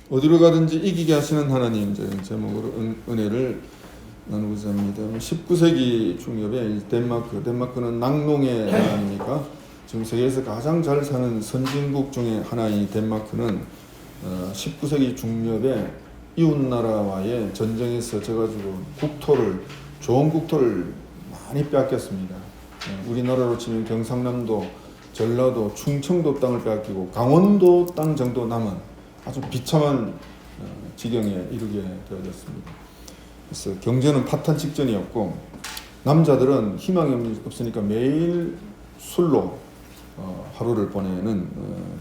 어디로 가든지 이기게 하시는 하나님, 제목으로 은혜를 나누고자 합니다. 19세기 중엽에 덴마크는 낙농의 나라입니까? 지금 세계에서 가장 잘 사는 선진국 중에 하나인 덴마크는 19세기 중엽에 이웃나라와의 전쟁에서 져가지고 좋은 국토를 많이 빼앗겼습니다. 우리나라로 치면 경상남도, 전라도, 충청도 땅을 빼앗기고 강원도 땅 정도 남은 아주 비참한 지경에 이르게 되어졌습니다. 그래서 경제는 파탄 직전이었고 남자들은 희망이 없으니까 매일 술로 하루를 보내는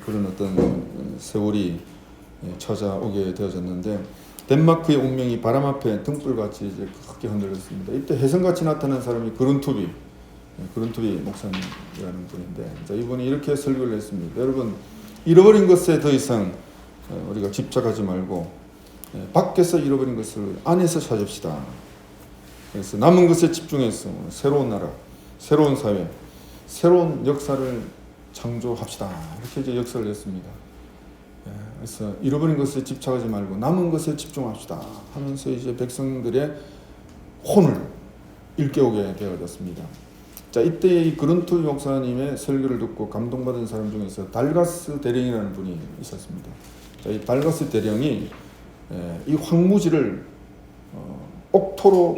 그런 어떤 세월이 찾아오게 되어졌는데 덴마크의 운명이 바람 앞에 등불같이 이제 크게 흔들렸습니다. 이때 혜성같이 나타난 사람이 그룬투비 목사님이라는 분인데, 자, 이분이 이렇게 설교를 했습니다. 여러분, 잃어버린 것에 더 이상 우리가 집착하지 말고 밖에서 잃어버린 것을 안에서 찾읍시다. 그래서 남은 것에 집중해서 새로운 나라, 새로운 사회, 새로운 역사를 창조합시다. 이렇게 이제 역사를 했습니다. 그래서 잃어버린 것에 집착하지 말고 남은 것에 집중합시다 하면서 이제 백성들의 혼을 일깨우게 되어졌습니다. 자, 이때 이 그룬투 목사님의 설교를 듣고 감동받은 사람 중에서 달가스 대령이라는 분이 있었습니다. 자, 이 달가스 대령이 이 황무지를 옥토로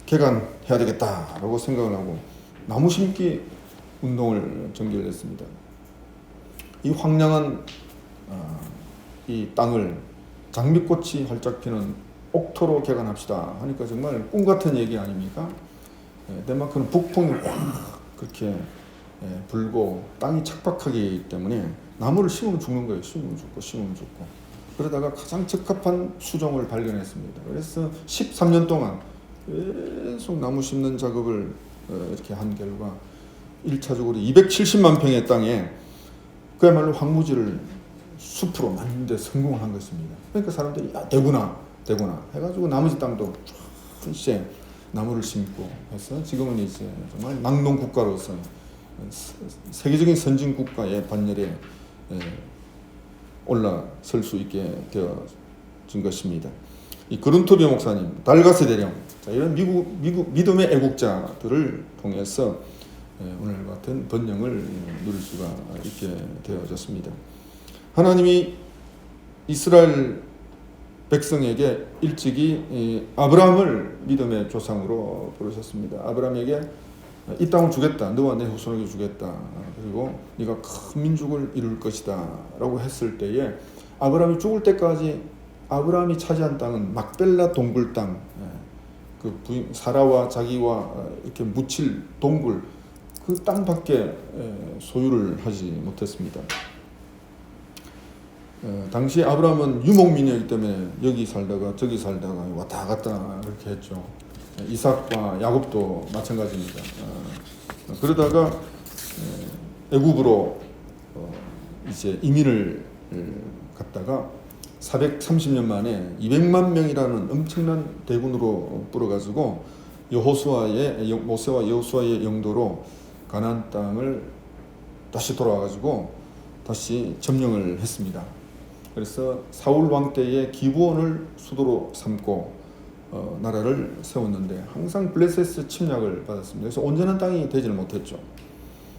개간해야 되겠다라고 생각을 하고 나무 심기 운동을 전개했습니다. 이 황량한 이 땅을 장미꽃이 활짝 피는 옥토로 개간합시다 하니까 정말 꿈 같은 얘기 아닙니까? 덴마크는 북풍이 확 그렇게 불고 땅이 척박하기 때문에 나무를 심으면 죽는 거예요. 심으면 죽고. 그러다가 가장 적합한 수종을 발견했습니다. 그래서 13년 동안 계속 나무 심는 작업을 이렇게 한 결과 1차적으로 270만 평의 땅에 그야말로 황무지를 숲으로 만드는 데 성공을 한 것입니다. 그러니까 사람들이 되구나 해가지고 나머지 땅도 이제 나무를 심고 해서 지금은 이제 정말 낙농 국가로서 세계적인 선진 국가의 반열에 올라설 수 있게 되어진 것입니다. 이 그룬토비 목사님, 달가스 대령, 자, 이런 미국 믿음의 애국자들을 통해서 오늘 같은 번영을 누릴 수가 있게 되어졌습니다. 하나님이 이스라엘 백성에게 일찍이 아브라함을 믿음의 조상으로 부르셨습니다. 아브라함에게 이 땅을 주겠다. 너와 내 후손에게 주겠다. 그리고 네가 큰 민족을 이룰 것이다 라고 했을 때에 아브라함이 죽을 때까지 아브라함이 차지한 땅은 막벨라 동굴 땅, 그 사라와 자기와 이렇게 묻힐 동굴 그 땅밖에 소유를 하지 못했습니다. 당시 아브라함은 유목민이었기 때문에 여기 살다가 저기 살다가 왔다 갔다 그렇게 했죠. 이삭과 야곱도 마찬가지입니다. 그러다가 애굽으로 이제 이민을 갔다가 430년 만에 200만 명이라는 엄청난 대군으로 불어가지고 모세와 여호수아의 영도로 가나안 땅을 다시 돌아와가지고 다시 점령을 했습니다. 그래서 사울 왕 때의 기브온을 수도로 삼고 나라를 세웠는데 항상 블레셋의 침략을 받았습니다. 그래서 온전한 땅이 되지를 못했죠.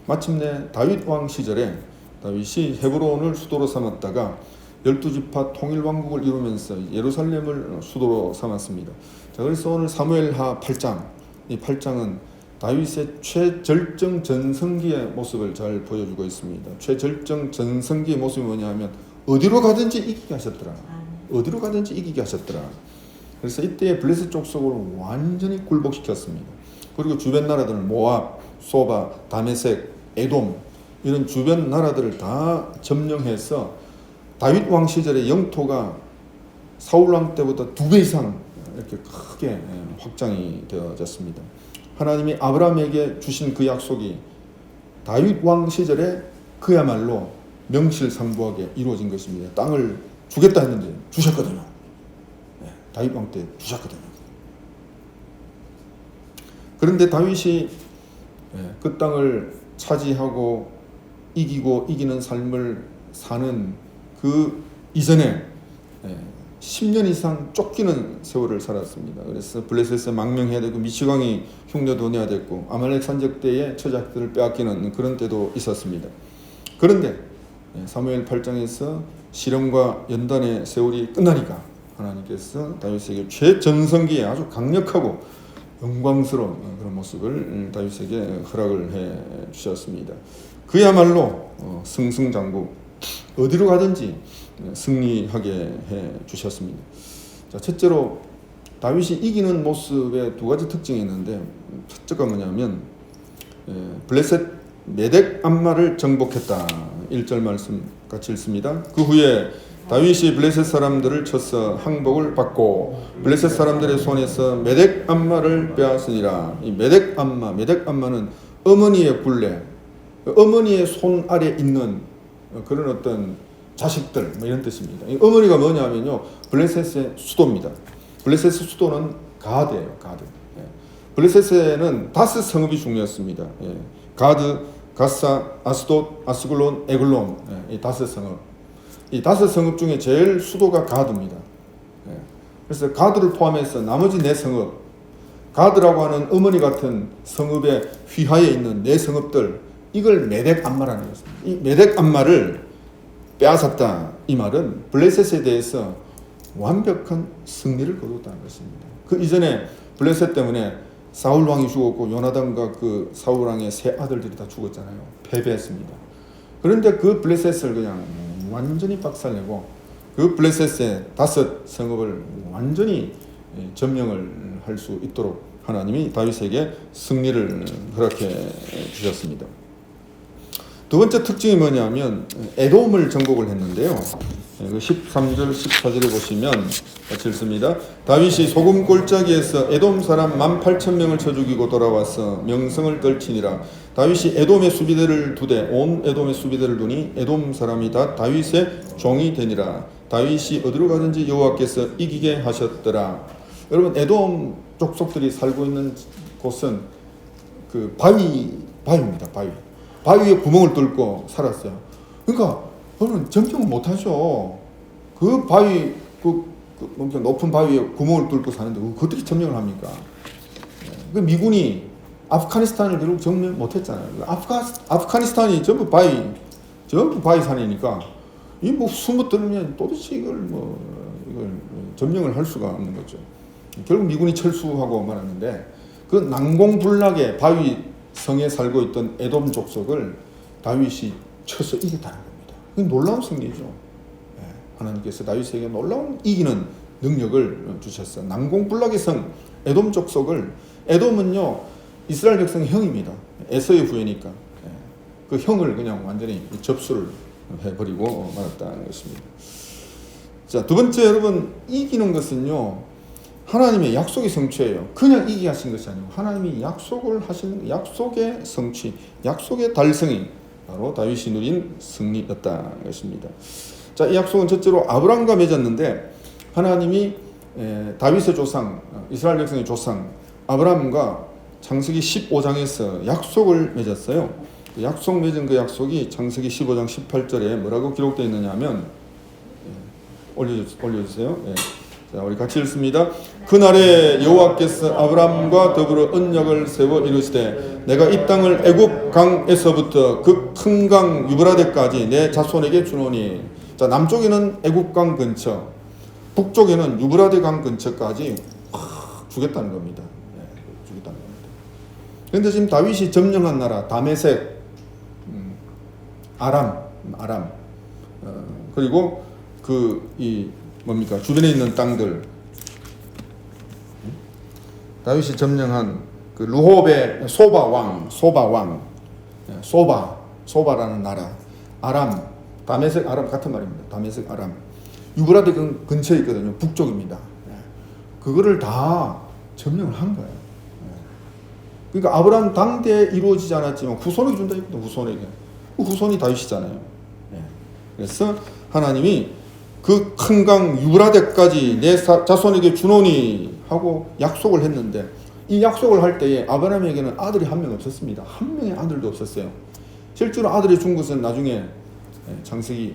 마침내 다윗 왕 시절에 다윗이 헤브론을 수도로 삼았다가 12지파 통일왕국을 이루면서 예루살렘을 수도로 삼았습니다. 자, 그래서 오늘 사무엘하 8장, 이 8장은 다윗의 최절정 전성기의 모습을 잘 보여주고 있습니다. 최절정 전성기의 모습이 뭐냐 하면 어디로 가든지 이기게 하셨더라. 어디로 가든지 이기게 하셨더라. 그래서 이때 블레셋 족속을 완전히 굴복시켰습니다. 그리고 주변 나라들은 모압, 소바, 다메섹, 에돔 이런 주변 나라들을 다 점령해서 다윗 왕 시절의 영토가 사울 왕 때보다 2배 이상 이렇게 크게 확장이 되어졌습니다. 하나님이 아브라함에게 주신 그 약속이 다윗 왕 시절에 그야말로 명실상부하게 이루어진 것입니다. 땅을 주겠다 했는데 주셨거든요. 다윗 왕 때 주셨거든요. 그런데 다윗이 그 땅을 차지하고 이기고 이기는 삶을 사는 그 이전에 10년 이상 쫓기는 세월을 살았습니다. 그래서 블레셋에 망명해야 되고 미치광이 흉내도 내야 됐고 아말렉 산적 때에 처자들을 빼앗기는 그런 때도 있었습니다. 그런데 사무엘 8장에서 시련과 연단의 세월이 끝나니까 하나님께서 다윗에게 최전성기에 아주 강력하고 영광스러운 그런 모습을 다윗에게 허락을 해 주셨습니다. 그야말로 승승장구, 어디로 가든지 승리하게 해 주셨습니다. 자, 첫째로 다윗이 이기는 모습에 두 가지 특징이 있는데, 첫째가 뭐냐면 블레셋 메덱 암마를 정복했다. 1절 말씀 같이 읽습니다. 그 후에 다윗이 블레셋 사람들을 쳐서 항복을 받고 블레셋 사람들의 손에서 메덱 암마를 빼앗으니라. 이 메덱 암마는 어머니의 굴레, 어머니의 손 아래 있는 그런 어떤 자식들, 뭐 이런 뜻입니다. 이 어머니가 뭐냐면요, 블레셋의 수도입니다. 블레셋의 수도는 가드예요, 가드. 블레셋에는 다섯 성읍이 중요했습니다. 가드, 가사, 아스돗, 아스글론, 에글론, 이 다섯 성읍. 이 다섯 성읍 중에 제일 수도가 가드입니다. 그래서 가드를 포함해서 나머지 네 성읍, 가드라고 하는 어머니 같은 성읍의 휘하에 있는 네 성읍들, 이걸 메덱 암마라는 것입니다. 이 메덱 암마를 빼앗았다. 이 말은 블레셋에 대해서 완벽한 승리를 거뒀다는 것입니다. 그 이전에 블레셋 때문에 사울 왕이 죽었고 요나단과 그 사울 왕의 세 아들들이 다 죽었잖아요. 패배했습니다. 그런데 그 블레셋을 그냥 완전히 박살내고 그 블레셋의 다섯 성읍을 완전히 점령을 할 수 있도록 하나님이 다윗에게 승리를 허락해 주셨습니다. 두 번째 특징이 뭐냐면 에돔을 정복을 했는데요. 13절 14절에 보시면 같이 읽습니다. 다윗이 소금 골짜기에서 에돔 사람 18,000명을 쳐 죽이고 돌아와서 명성을 떨치니라. 다윗이 에돔의 수비대를 두되 온 에돔의 수비대를 두니 에돔 사람이 다 다윗의 종이 되니라. 다윗이 어디로 가든지 여호와께서 이기게 하셨더라. 여러분, 에돔 족속들이 살고 있는 곳은 그 바위입니다. 바위에 구멍을 뚫고 살았어요. 그러니까 그거는 점령을 못하죠. 그 바위, 높은 바위에 구멍을 뚫고 사는데 어떻게 점령을 합니까? 그 미군이 아프가니스탄을 결국 점령 못했잖아요. 아프가니스탄이 전부 바위산이니까 이 뭐 숨어들면 도대체 이걸 점령을 할 수가 없는 거죠. 결국 미군이 철수하고 말았는데 그 난공불락의 바위 성에 살고 있던 에돔 족속을 다윗이 쳐서 이겼다는 겁니다. 그 놀라운 승리죠. 하나님께서 다윗에게 놀라운 이기는 능력을 주셨어요. 난공불락의 성 에돔 족속을, 에돔은요 이스라엘 백성의 형입니다. 에서의 후예니까 그 형을 그냥 완전히 접수를 해버리고 말았다는 것입니다. 자, 두 번째, 여러분, 이기는 것은요 하나님의 약속의 성취예요. 그냥 이기게 하신 것이 아니고 하나님이 약속을 하시는 약속의 성취, 약속의 달성이 바로 다윗이 누린 승리였다는 것입니다. 자, 이 약속은 첫째로 아브라함과 맺었는데 하나님이 다윗의 조상, 이스라엘 백성의 조상 아브라함과 창세기 15장에서 약속을 맺었어요. 그 약속 맺은 그 약속이 창세기 15장 18절에 뭐라고 기록되어 있느냐 하면 올려주세요. 자, 우리 같이 읽습니다. 그날에 여호와께서 아브라함과 더불어 언약을 세워 이르시되 내가 이 땅을 애굽 강에서부터 그 큰 강 유브라데까지 내 자손에게 주노니. 자, 남쪽에는 애굽 강 근처, 북쪽에는 유브라데 강 근처까지 주겠다는 겁니다. 주겠다는 겁니다. 그런데 지금 다윗이 점령한 나라 다메섹, 아람, 그리고 주변에 있는 땅들, 다윗이 점령한 그 루홉의 소바라는 나라, 아람, 다메섹 아람 같은 말입니다. 다메섹 아람, 유브라데 근처에 있거든요. 북쪽입니다. 그거를 다 점령을 한 거예요. 그러니까 아브라함 당대에 이루어지지 않았지만 후손에게 준다 했거든요. 후손이 다윗이잖아요. 그래서 하나님이 그 큰 강 유브라데까지 내 자손에게 주노니 하고 약속을 했는데, 이 약속을 할 때에 아브라함에게는 아들이 한 명 없었습니다. 한 명의 아들도 없었어요. 실제로 아들이 준 것은 나중에 창세기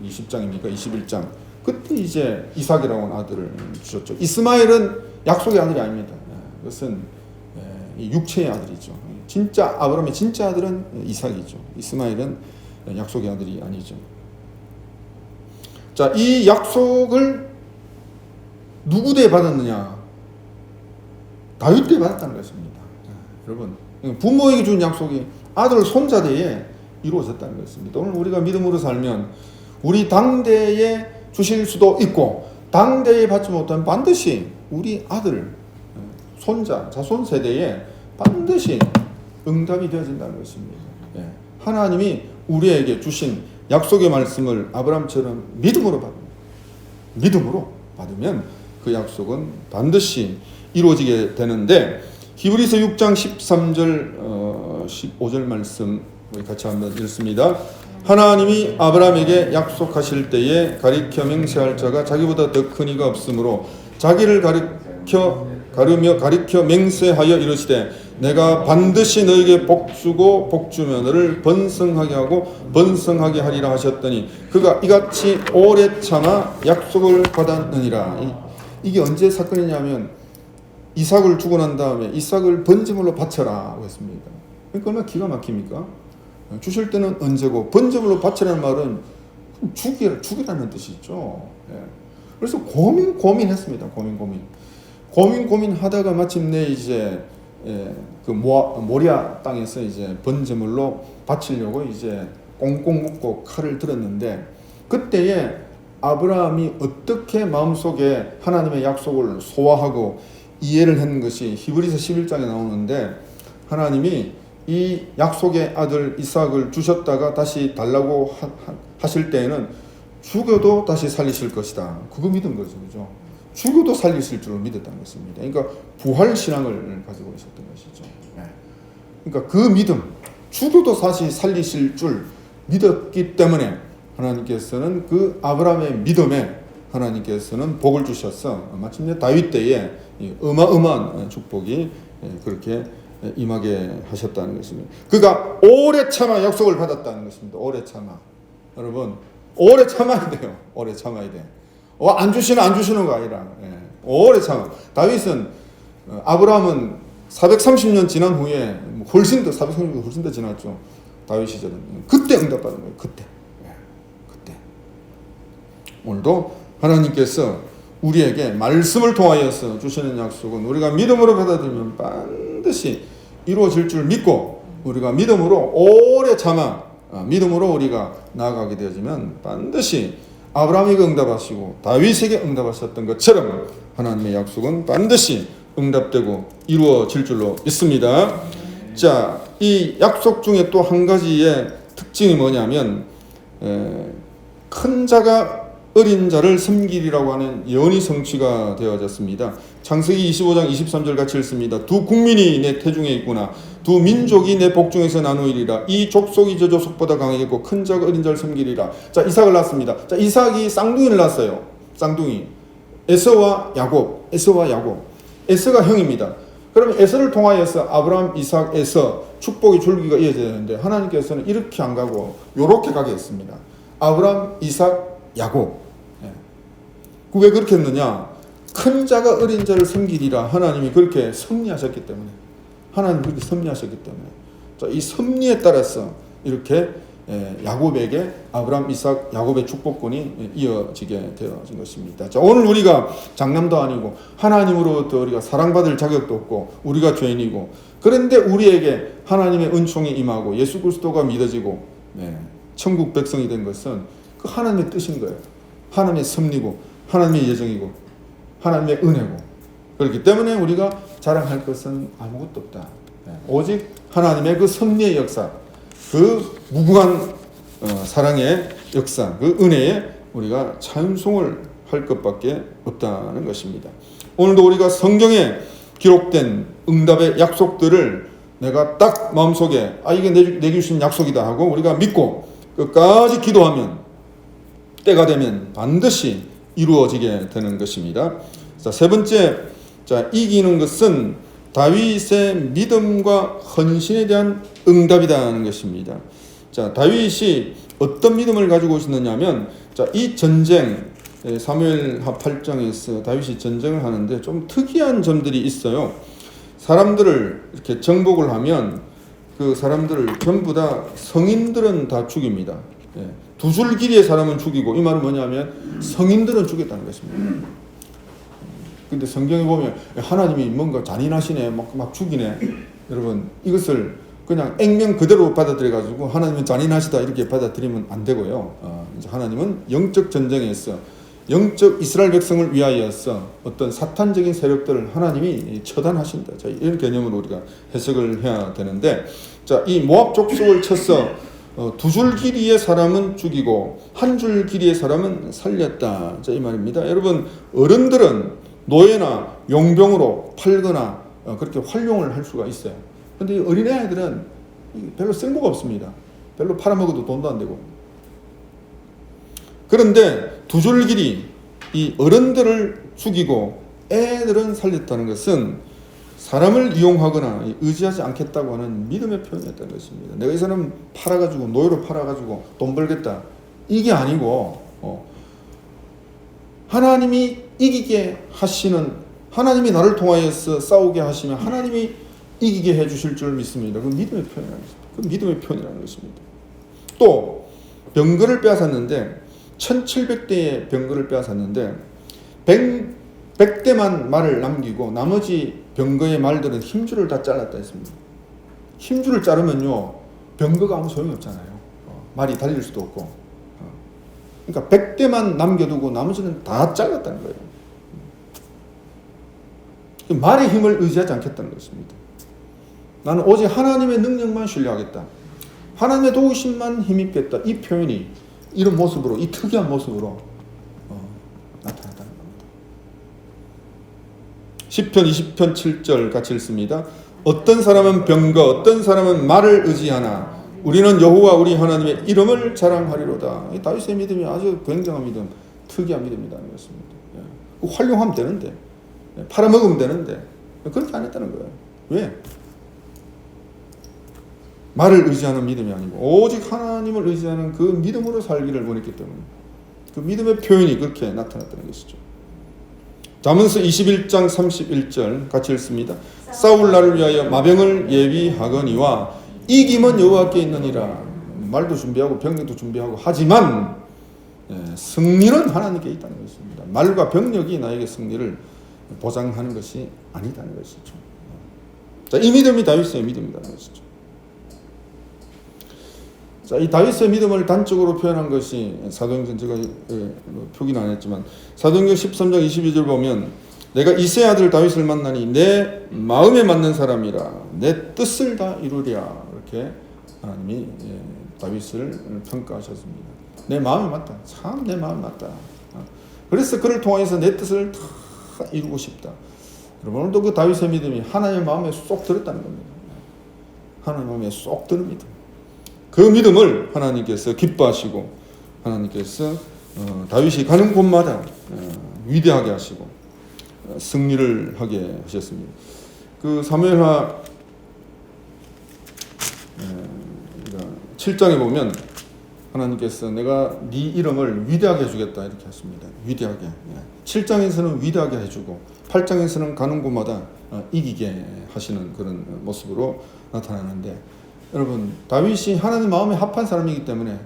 20장입니까? 21장 그때 이제 이삭이라고 하는 아들을 주셨죠. 이스마엘은 약속의 아들이 아닙니다. 그것은 육체의 아들이죠. 진짜 아브라함의 진짜 아들은 이삭이죠. 이스마엘은 약속의 아들이 아니죠. 자, 이 약속을 누구 때 받았느냐? 다윗 때 받았다는 것입니다. 여러분, 부모에게 준 약속이 아들 손자대에 이루어졌다는 것입니다. 오늘 우리가 믿음으로 살면 우리 당대에 주실 수도 있고 당대에 받지 못하면 반드시 우리 아들, 손자, 자손 세대에 반드시 응답이 되어진다는 것입니다. 하나님이 우리에게 주신 약속의 말씀을 아브라함처럼 믿음으로 받으면 그 약속은 반드시 이루어지게 되는데, 히브리서 6장 13절 15절 말씀 우리 같이 한번 읽습니다. 하나님이 아브라함에게 약속하실 때에 가리켜 맹세할 자가 자기보다 더 큰 이가 없으므로 자기를 가리켜 맹세하여 이르시되 내가 반드시 너에게 복주고 복주며 너를 번성하게 하고 번성하게 하리라 하셨더니 그가 이같이 오래 참아 약속을 받았느니라. 이게 언제 사건이냐면 이삭을 주고 난 다음에 이삭을 번제물로 바쳐라 했습니다. 그러니까 얼마나 기가 막힙니까? 주실 때는 언제고 번제물로 바치라는 말은 죽이라는 뜻이죠. 그래서 고민했습니다. 고민하다가 마침내 이제 그 모리아 땅에서 이제 번제물로 바치려고 이제 꽁꽁 묶고 칼을 들었는데, 그때에 아브라함이 어떻게 마음속에 하나님의 약속을 소화하고 이해를 했는 것이 히브리서 11장에 나오는데, 하나님이 이 약속의 아들 이삭을 주셨다가 다시 달라고 하실 때에는 죽여도 다시 살리실 것이다. 그거 믿은 거죠. 그죠? 죽여도 살리실 줄을 믿었다는 것입니다. 그러니까 부활 신앙을 가지고 있었던 것이죠. 그러니까 그 믿음, 죽여도 다시 살리실 줄 믿었기 때문에 하나님께서는 그 아브라함의 믿음에 하나님께서는 복을 주셔서 마침내 다윗 때에 어마어마한 축복이 그렇게 임하게 하셨다는 것입니다. 그가 오래 참아 약속을 받았다는 것입니다. 오래 참아. 여러분, 오래 참아야 돼요. 오래 참아야 돼. 안 주시는 거 아니라 오래 참아. 다윗은 아브라함은 430년 지난 후에 훨씬 더 430년 훨씬 더 지났죠. 다윗 시절은 그때 응답받은 거예요. 그때. 오늘도 하나님께서 우리에게 말씀을 통하여서 주시는 약속은 우리가 믿음으로 받아들이면 반드시 이루어질 줄 믿고, 우리가 믿음으로 오래 참아 믿음으로 우리가 나아가게 되어지면 반드시 아브라함에게 응답하시고 다윗에게 응답하셨던 것처럼 하나님의 약속은 반드시 응답되고 이루어질 줄로 믿습니다. 자, 이 약속 중에 또 한 가지의 특징이 뭐냐면 큰 자가 어린 자를 섬기리라고 하는 예언이 성취가 되어졌습니다. 창세기 25장 23절 같이 읽습니다. 두 국민이 내 태중에 있구나. 두 민족이 내 복중에서 나누리라. 이 족속이 저 족속보다 강하겠고 큰 자가 어린 자를 섬기리라. 자, 이삭을 낳았습니다. 자, 이삭이 쌍둥이를 낳았어요. 쌍둥이. 에서와 야곱. 에서가 형입니다. 그러면 에서를 통하여서 아브라함, 이삭, 에서 축복의 줄기가 이어져야 되는데 하나님께서는 이렇게 안 가고 요렇게 가게 했습니다. 아브라함, 이삭, 야곱. 왜 그렇게 했느냐? 큰 자가 어린 자를 섬기리라. 하나님이 그렇게 섭리하셨기 때문에. 자, 이 섭리에 따라서 이렇게 야곱에게 아브라함, 이삭, 야곱의 축복권이 이어지게 되어진 것입니다. 자, 오늘 우리가 장남도 아니고 하나님으로부터 우리가 사랑받을 자격도 없고 우리가 죄인이고, 그런데 우리에게 하나님의 은총이 임하고 예수 그리스도가 믿어지고 천국 백성이 된 것은 그 하나님의 뜻인 거예요. 하나님의 섭리고 하나님의 예정이고 하나님의 은혜고, 그렇기 때문에 우리가 자랑할 것은 아무것도 없다. 오직 하나님의 그 섭리의 역사, 그 무궁한 사랑의 역사, 그 은혜에 우리가 찬송을 할 것밖에 없다는 것입니다. 오늘도 우리가 성경에 기록된 응답의 약속들을 내가 딱 마음속에 이게 내게 주신 약속이다 하고 우리가 믿고 끝까지 기도하면 때가 되면 반드시 이루어지게 되는 것입니다. 자, 세 번째, 자, 이기는 것은 다윗의 믿음과 헌신에 대한 응답이라는 것입니다. 자, 다윗이 어떤 믿음을 가지고 있었느냐면, 자, 이 전쟁, 사무엘하 8장에서 다윗이 전쟁을 하는데 좀 특이한 점들이 있어요. 사람들을 이렇게 정복을 하면 그 사람들을 전부 다 성인들은 다 죽입니다. 두 줄 길이의 사람은 죽이고, 이 말은 뭐냐면 성인들은 죽였다는 것입니다. 근데 성경에 보면 하나님이 뭔가 잔인하시네, 막 죽이네. 여러분, 이것을 그냥 액면 그대로 받아들여 가지고 하나님은 잔인하시다 이렇게 받아들이면 안 되고요. 이제 하나님은 영적 전쟁에서 영적 이스라엘 백성을 위하여서 어떤 사탄적인 세력들을 하나님이 처단하신다. 자, 이런 개념으로 우리가 해석을 해야 되는데, 자, 이 모압 족속을 쳐서 두 줄 길이의 사람은 죽이고 한 줄 길이의 사람은 살렸다. 자, 이 말입니다. 여러분, 어른들은 노예나 용병으로 팔거나 그렇게 활용을 할 수가 있어요. 근데 이 어린애들은 별로 쓸모가 없습니다. 별로 팔아먹어도 돈도 안 되고. 그런데 두 줄 길이 이 어른들을 죽이고 애들은 살렸다는 것은 사람을 이용하거나 의지하지 않겠다고 하는 믿음의 표현이었다는 것입니다. 내가 이 사람 팔아가지고 노예로 팔아가지고 돈 벌겠다, 이게 아니고 하나님이 이기게 하시는, 하나님이 나를 통하여서 싸우게 하시면 하나님이 이기게 해주실 줄 믿습니다. 그 믿음의 표현이라는 것입니다. 그 믿음의 표현이라는 것입니다. 또 병거를 빼앗았는데 1700대의 병거를 빼앗았는데 100대만 말을 남기고 나머지 병거의 말들은 힘줄을 다 잘랐다 했습니다. 힘줄을 자르면요, 병거가 아무 소용이 없잖아요. 말이 달릴 수도 없고. 그러니까 100대만 남겨두고 나머지는 다 잘랐다는 거예요. 말의 힘을 의지하지 않겠다는 것입니다. 나는 오직 하나님의 능력만 신뢰하겠다, 하나님의 도우심만 힘입겠다. 이 표현이 이런 모습으로, 이 특이한 모습으로 나타났다는 겁니다. 시편 20편 7절 같이 읽습니다. 어떤 사람은 병거, 어떤 사람은 말을 의지하나 우리는 여호와 우리 하나님의 이름을 자랑하리로다. 이 다윗의 믿음이 아주 굉장한 믿음, 특이한 믿음이라는 것입니다. 활용하면 되는데, 팔아먹으면 되는데 그렇게 안 했다는 거예요. 왜? 말을 의지하는 믿음이 아니고 오직 하나님을 의지하는 그 믿음으로 살기를 원했기 때문에 그 믿음의 표현이 그렇게 나타났다는 것이죠. 잠언서 21장 31절 같이 읽습니다. 싸울 날을 위하여 마병을 예비하거니와 이김은 여호와께 있느니라. 말도 준비하고 병력도 준비하고 하지만 승리는 하나님께 있다는 것입니다. 말과 병력이 나에게 승리를 보장하는 것이 아니다는 것이죠. 자, 이 믿음이 다윗의 믿음이라는 것이죠. 자, 이 다윗의 믿음을 단적으로 표현한 것이 사도행전, 제가 표기는 안 했지만 사도행전 13장 22절 보면 내가 이새의 아들 다윗을 만나니 내 마음에 맞는 사람이라 내 뜻을 다 이루랴. 이렇게 하나님이 다윗을 평가하셨습니다. 내 마음에 맞다. 참 내 마음에 맞다. 그래서 그를 통해서 내 뜻을 다 이루고 싶다. 여러분, 오늘도 그 다윗의 믿음이 하나님의 마음에 쏙 들었다는 겁니다. 하나님의 마음에 쏙 드는 믿음. 그 믿음을 하나님께서 기뻐하시고 하나님께서 다윗이 가는 곳마다 위대하게 하시고 승리를 하게 하셨습니다. 그 사무엘하 7장에 보면 하나님께서 내가 네 이름을 위대하게 해주겠다 이렇게 하십니다. 위대하게. 7장에서는 위대하게 해주고 8장에서는 가는 곳마다 이기게 하시는 그런 모습으로 나타나는데, 여러분, 다윗이 하나님 마음에 합한 사람이기 때문에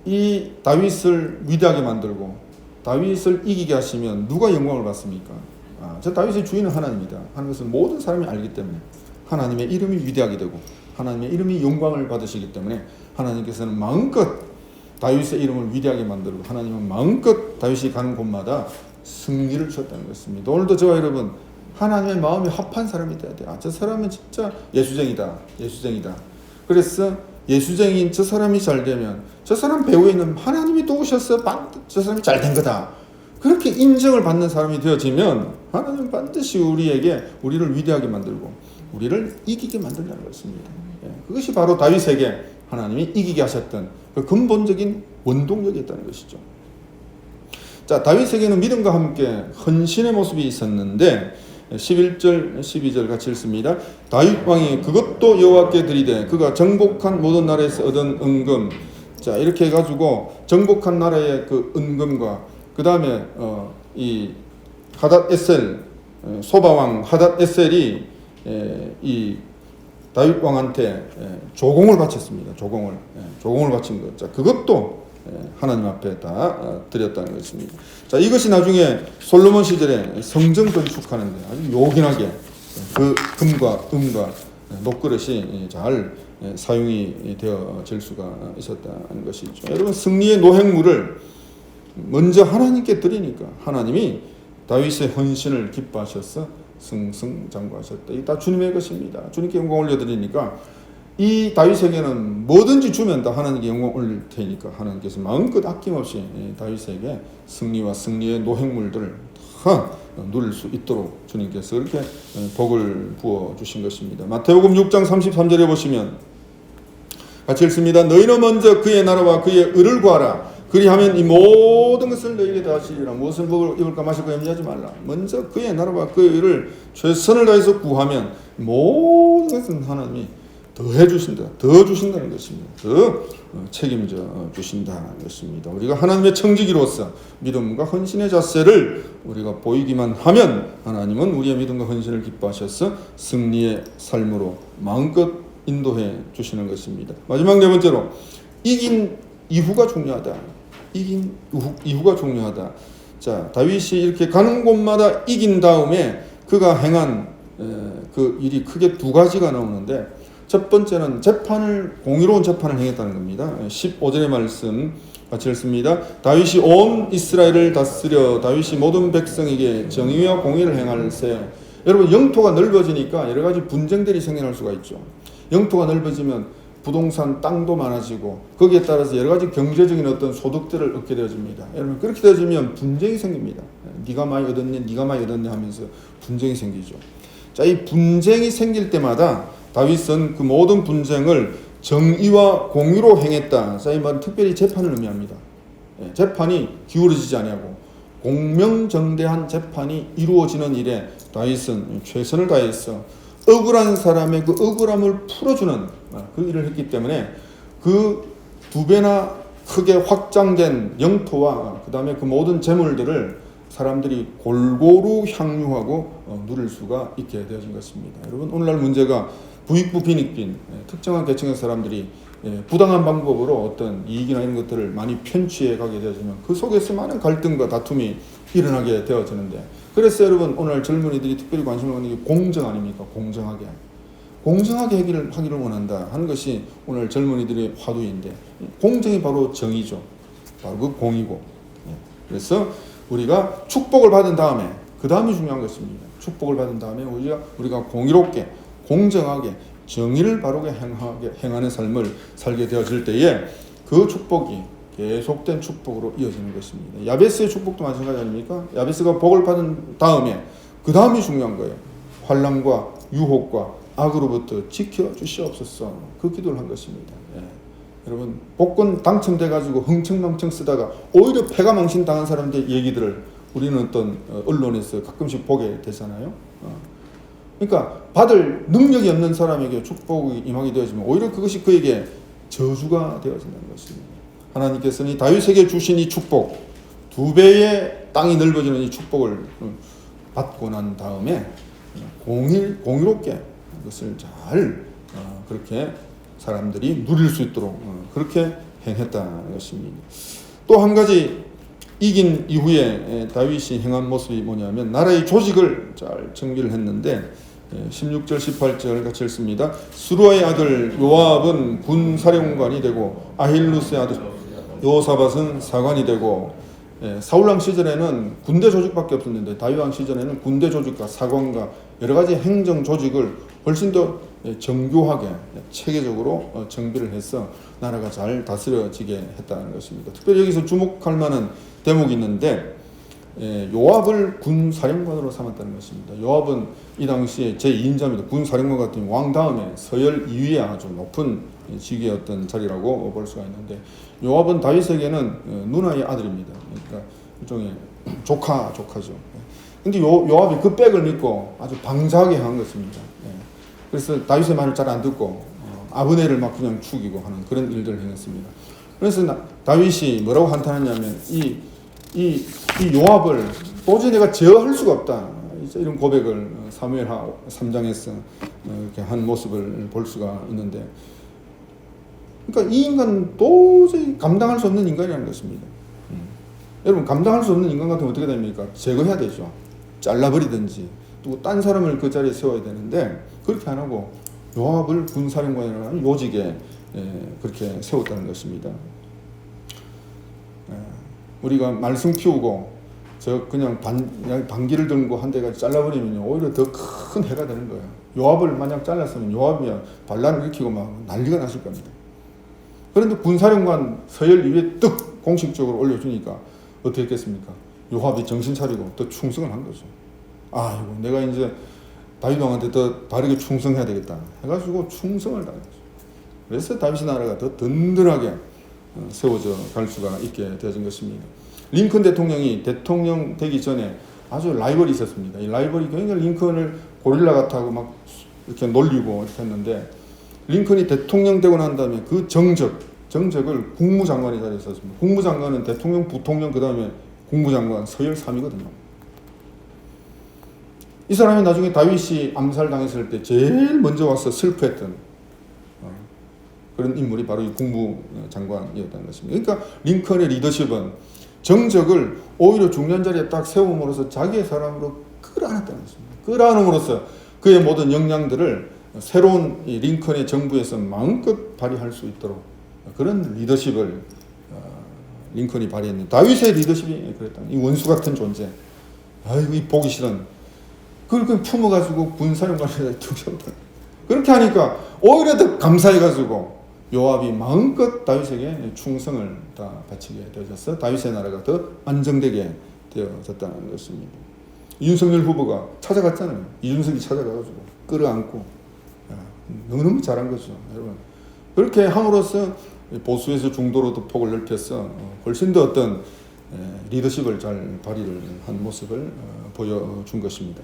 이 다윗을 위대하게 만들고 다윗을 이기게 하시면 누가 영광을 받습니까? 저 다윗의 주인은 하나님이다 하는 것을 모든 사람이 알기 때문에 하나님의 이름이 위대하게 되고 하나님의 이름이 영광을 받으시기 때문에 하나님께서는 마음껏 다윗의 이름을 위대하게 만들고 하나님은 마음껏 다윗이 가는 곳마다 승리를 주셨다는 것입니다. 오늘도 저와 여러분, 하나님의 마음이 합한 사람이 돼야 돼요. 저 사람은 진짜 예수쟁이다. 예수쟁이다. 그래서 예수쟁이인 저 사람이 잘 되면 저 사람 배후에 있는 하나님이 도우셔서 저 사람이 잘 된 거다. 그렇게 인정을 받는 사람이 되어지면 하나님은 반드시 우리를 위대하게 만들고 우리를 이기게 만든다는 것입니다. 그것이 바로 다윗에게 하나님이 이기게 하셨던 그 근본적인 원동력이었다는 것이죠. 자, 다윗에게는 믿음과 함께 헌신의 모습이 있었는데 11절 12절 같이 읽습니다. 다윗 왕이 그것도 여호와께 드리되 그가 정복한 모든 나라에서 얻은 은금, 자, 자, 이렇게 해가지고 정복한 나라의 그 은금과 그 다음에 이 하닷 에셀 소바왕 하닷 에셀이 이 다윗 왕한테 조공을 바쳤습니다. 조공을 바친 것. 자, 그것도 하나님 앞에 다 드렸다는 것입니다. 자, 이것이 나중에 솔로몬 시절에 성전 건축하는데 아주 요긴하게 그 금과 은과 녹그릇이 잘 사용이 되어질 수가 있었다는 것이죠. 여러분, 승리의 노획물을 먼저 하나님께 드리니까 하나님이 다윗의 헌신을 기뻐하셔서 승승장구하셨다. 이게 다 주님의 것입니다. 주님께 영광 올려드리니까 이 다윗에게는 뭐든지 주면 다 하나님께 영광 올릴 테니까 하나님께서 마음껏 아낌없이 다윗에게 승리와 승리의 노획물들을 다 누릴 수 있도록 주님께서 그렇게 복을 부어 주신 것입니다. 마태복음 6장 33절에 보시면 같이 읽습니다. 너희는 먼저 그의 나라와 그의 의를 구하라. 그리하면 이 모든 것을 너희에게 더하시리라. 무엇을 입을까 마실까 염려하지 말라. 먼저 그의 나라와 그의 의를 최선을 다해서 구하면 모든 것은 하나님이 더해 주신다. 더 주신다는 것입니다. 더 책임져 주신다는 것입니다. 우리가 하나님의 청지기로서 믿음과 헌신의 자세를 우리가 보이기만 하면 하나님은 우리의 믿음과 헌신을 기뻐하셔서 승리의 삶으로 마음껏 인도해 주시는 것입니다. 마지막 네 번째로 이긴 이후가 중요하다. 이긴 이후가 중요하다. 자, 다윗이 이렇게 가는 곳마다 이긴 다음에 그가 행한 그 일이 크게 두 가지가 나오는데 첫 번째는 공의로운 재판을 행했다는 겁니다. 15절의 말씀 같이 읽습니다. 다윗이 온 이스라엘을 다스려 다윗이 모든 백성에게 정의와 공의를 행할세. 여러분, 영토가 넓어지니까 여러 가지 분쟁들이 생겨날 수가 있죠. 영토가 넓어지면 부동산 땅도 많아지고 거기에 따라서 여러 가지 경제적인 어떤 소득들을 얻게 되어집니다. 여러분, 그렇게 되어지면 분쟁이 생깁니다. 네가 많이 얻었네, 네가 많이 얻었네 하면서 분쟁이 생기죠. 자, 이 분쟁이 생길 때마다 다윗은 그 모든 분쟁을 정의와 공의로 행했다. 자, 이 말은 특별히 재판을 의미합니다. 재판이 기울어지지 아니하고 공명정대한 재판이 이루어지는 일에 다윗은 최선을 다해서 억울한 사람의 그 억울함을 풀어주는 그 일을 했기 때문에 그 두 배나 크게 확장된 영토와 그 다음에 그 모든 재물들을 사람들이 골고루 향유하고 누릴 수가 있게 되어진 것입니다. 여러분, 오늘날 문제가 부익부 빈익빈, 특정한 계층의 사람들이 부당한 방법으로 어떤 이익이나 이런 것들을 많이 편취해 가게 되어지면 그 속에서 많은 갈등과 다툼이 일어나게 되어지는데, 그래서 여러분, 오늘 젊은이들이 특별히 관심을 갖는 게 공정 아닙니까? 공정하게 하기를 원한다 하는 것이 오늘 젊은이들의 화두인데, 공정이 바로 정의죠. 바로 그 공이고. 그래서 우리가 축복을 받은 다음에, 그 다음이 중요한 것입니다. 축복을 받은 다음에 우리가 공의롭게, 공정하게, 정의를 바르게 행하는 삶을 살게 되어질 때에 그 축복이 계속된 축복으로 이어지는 것입니다. 야베스의 축복도 마찬가지 아닙니까? 야베스가 복을 받은 다음에 그 다음이 중요한 거예요. 환난과 유혹과 악으로부터 지켜주시옵소서. 그 기도를 한 것입니다. 여러분, 복권 당첨돼가지고 흥청망청 쓰다가 오히려 패가 망신당한 사람들의 얘기들을 우리는 어떤 언론에서 가끔씩 보게 되잖아요. 그러니까 받을 능력이 없는 사람에게 축복이 임하게 되어지면 오히려 그것이 그에게 저주가 되어진다는 것입니다. 하나님께서는 이 다윗에게 주신 이 축복, 두 배의 땅이 넓어지는 이 축복을 받고 난 다음에 공의롭게 그것을 잘 그렇게 사람들이 누릴 수 있도록 그렇게 행했다는 것입니다. 또 한 가지 이긴 이후에 다윗이 행한 모습이 뭐냐면 나라의 조직을 잘 정비를 했는데 16절 18절 같이 읽습니다. 스루아의 아들 요압은 군사령관이 되고 아힐루스의 아들 요사밧은 사관이 되고, 사울왕 시절에는 군대 조직밖에 없었는데 다윗왕 시절에는 군대 조직과 사관과 여러 가지 행정 조직을 훨씬 더 정교하게 체계적으로 정비를 해서 나라가 잘 다스려지게 했다는 것입니다. 특별히 여기서 주목할 만한 대목이 있는데 요압을 군사령관으로 삼았다는 것입니다. 요압은 이 당시에 제2인자입니다. 군사령관 같은 왕 다음에 서열 2위의 아주 높은 직위였던 자리라고 볼 수가 있는데, 요압은 다윗에게는 누나의 아들입니다. 그러니까 일종의 조카죠. 근데 요압이 그 백을 믿고 아주 방자하게 한 것입니다. 그래서 다윗의 말을 잘 안 듣고 아브넬을 막 그냥 죽이고 하는 그런 일들을 행했습니다. 그래서 다윗이 뭐라고 한탄하냐면 이 요압을 도저히 내가 제어할 수가 없다. 이런 고백을 사무엘 3장에서 이렇게 한 모습을 볼 수가 있는데, 그러니까 이 인간은 도저히 감당할 수 없는 인간이라는 것입니다. 여러분, 감당할 수 없는 인간 같으면 어떻게 됩니까? 제거해야 되죠. 잘라버리든지 또 딴 사람을 그 자리에 세워야 되는데, 그렇게 안 하고 요압을 군사령관이라는 요직에 그렇게 세웠다는 것입니다. 우리가 말씀 피우고 저 그냥 반기를 들고 한 대가 잘라버리면 오히려 더 큰 해가 되는 거예요. 요압을 만약 잘랐으면 요압이 반란을 일으키고 막 난리가 났을 겁니다. 그런데 군사령관 서열 2위에 뜩 공식적으로 올려주니까 어떻게 했겠습니까? 요압이 정신 차리고 더 충성을 한 거죠. 아이고, 내가 이제 다윗 왕한테 더 바르게 충성해야 되겠다 해가지고 충성을 다했죠. 그래서 다윗의 나라가 더 든든하게 세워져 갈 수가 있게 되어진 것입니다. 링컨 대통령이 대통령 되기 전에 아주 라이벌이 있었습니다. 이 라이벌이 굉장히 링컨을 고릴라 같다고 막 이렇게 놀리고 이렇게 했는데, 링컨이 대통령 되고 난 다음에 그 정적을 국무장관이 자리에 있었습니다. 국무장관은 대통령, 부통령, 그 다음에 국무장관, 서열 3위거든요. 이 사람이 나중에 다윗이 암살당했을 때 제일 먼저 와서 슬퍼했던 그런 인물이 바로 이 국무장관이었다는 것입니다. 그러니까 링컨의 리더십은 정적을 오히려 중요한 자리에 딱 세움으로써 자기의 사람으로 끌어안았다는 것입니다. 끌어안음으로써 그의 모든 역량들을 새로운 이 링컨의 정부에서 마음껏 발휘할 수 있도록 그런 리더십을 링컨이 발휘했는데, 다윗의 리더십이 그랬다. 이 원수 같은 존재, 아이고 이 보기 싫은, 그걸 품어가지고 군사령관에 툭 세웠다. 그렇게 하니까 오히려 더 감사해가지고 요압이 마음껏 다윗에게 충성을 다 바치게 되어져서 다윗의 나라가 더 안정되게 되어졌다는 것입니다. 윤석열 후보가 찾아갔잖아요. 이준석이 찾아가가지고 끌어안고, 너무너무 잘한 거죠, 여러분. 그렇게 함으로써 보수에서 중도로 더 폭을 넓혀서 훨씬 더 어떤 리더십을 잘 발휘를 한 모습을 보여준 것입니다.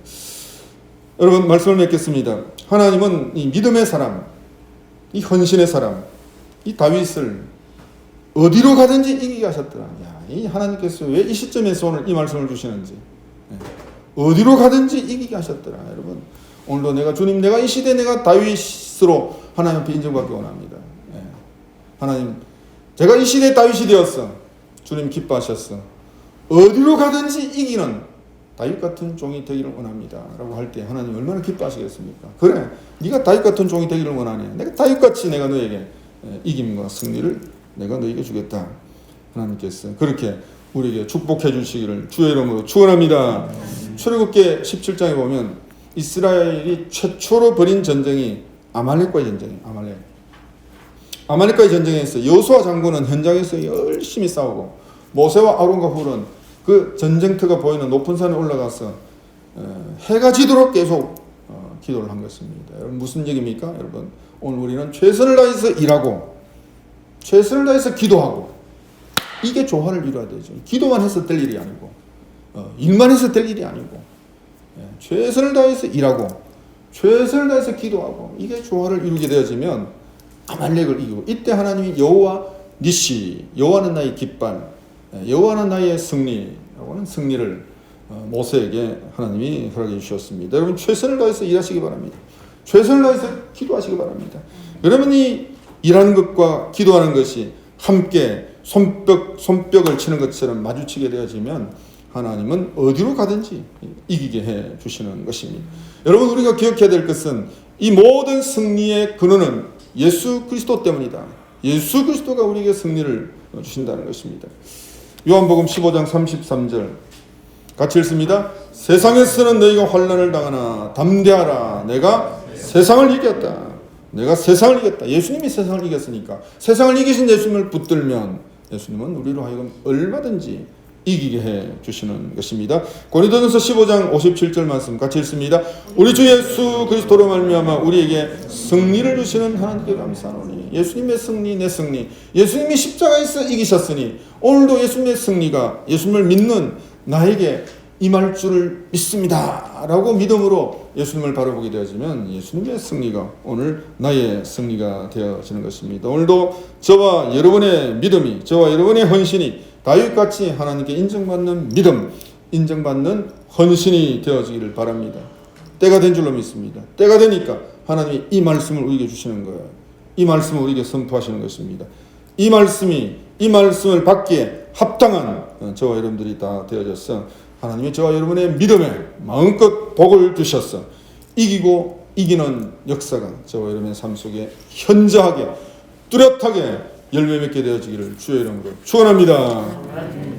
여러분, 말씀을 맺겠습니다. 하나님은 이 믿음의 사람, 이 헌신의 사람, 이 다윗을 어디로 가든지 이기게 하셨더라. 이 하나님께서 왜 이 시점에서 오늘 이 말씀을 주시는지, 어디로 가든지 이기게 하셨더라. 여러분, 오늘도 내가 주님, 내가 이 시대에 내가 다윗으로 하나님 앞에 인정받기 원합니다. 하나님, 제가 이 시대에 다윗이 되었어. 주님 기뻐하셨어. 어디로 가든지 이기는 다윗 같은 종이 되기를 원합니다 라고 할 때 하나님 얼마나 기뻐하시겠습니까? 그래, 네가 다윗 같은 종이 되기를 원하네. 내가 다윗같이 내가 너에게 이김과 승리를 내가 너에게 주겠다. 하나님께서 그렇게 우리에게 축복해 주시기를 주의 이름으로 축원합니다. 출애굽기 17장에 보면 이스라엘이 최초로 벌인 전쟁이 아말렉과의 전쟁이에요. 아말렉과의 전쟁에서 여호수아 장군은 현장에서 열심히 싸우고, 모세와 아론과 훌은 그 전쟁터가 보이는 높은 산에 올라가서 해가 지도록 계속 기도를 한 것입니다. 여러분, 무슨 얘기입니까? 여러분, 오늘 우리는 최선을 다해서 일하고 최선을 다해서 기도하고, 이게 조화를 이루어야 되죠. 기도만 해서 될 일이 아니고 일만 해서 될 일이 아니고 최선을 다해서 일하고 최선을 다해서 기도하고, 이게 조화를 이루게 되어지면 아말렉을 이기고, 이때 하나님이 여호와 니시, 여호와는 나의 깃발, 여호와는 나의 승리라고는 승리를 모세에게 하나님이 허락해 주셨습니다. 여러분, 최선을 다해서 일하시기 바랍니다. 최선을 다해서 기도하시기 바랍니다. 여러분이 일하는 것과 기도하는 것이 함께 손뼉을 치는 것처럼 마주치게 되어지면 하나님은 어디로 가든지 이기게 해 주시는 것입니다. 여러분, 우리가 기억해야 될 것은 이 모든 승리의 근원은 예수 그리스도 때문이다. 예수 그리스도가 우리에게 승리를 주신다는 것입니다. 요한복음 15장 33절 같이 읽습니다. 세상에서는 너희가 환난을 당하나 담대하라. 내가 세상을 이겼다. 내가 세상을 이겼다. 예수님이 세상을 이겼으니까 세상을 이기신 예수님을 붙들면 예수님은 우리로 하여금 얼마든지 이기게 해 주시는 것입니다. 고린도전서 15장 57절 말씀 같이 읽습니다. 우리 주 예수 그리스도로 말미암아 우리에게 승리를 주시는 하나님께 감사하노니. 예수님의 승리, 내 승리, 예수님이 십자가에서 이기셨으니 오늘도 예수님의 승리가 예수님을 믿는 나에게 임할 줄을 믿습니다 라고 믿음으로 예수님을 바라보게 되어지면 예수님의 승리가 오늘 나의 승리가 되어지는 것입니다. 오늘도 저와 여러분의 믿음이, 저와 여러분의 헌신이 다윗같이 하나님께 인정받는 믿음, 인정받는 헌신이 되어지기를 바랍니다. 때가 된 줄로 믿습니다. 때가 되니까 하나님이 이 말씀을 우리에게 주시는 거예요. 이 말씀을 우리에게 선포하시는 것입니다. 이 말씀을 받기에 합당한 저와 여러분들이 다 되어져서 하나님이 저와 여러분의 믿음에 마음껏 복을 주셔서 이기고 이기는 역사가 저와 여러분의 삶 속에 현저하게 뚜렷하게 열매 맺게 되어지기를 주의 이름으로 축원합니다.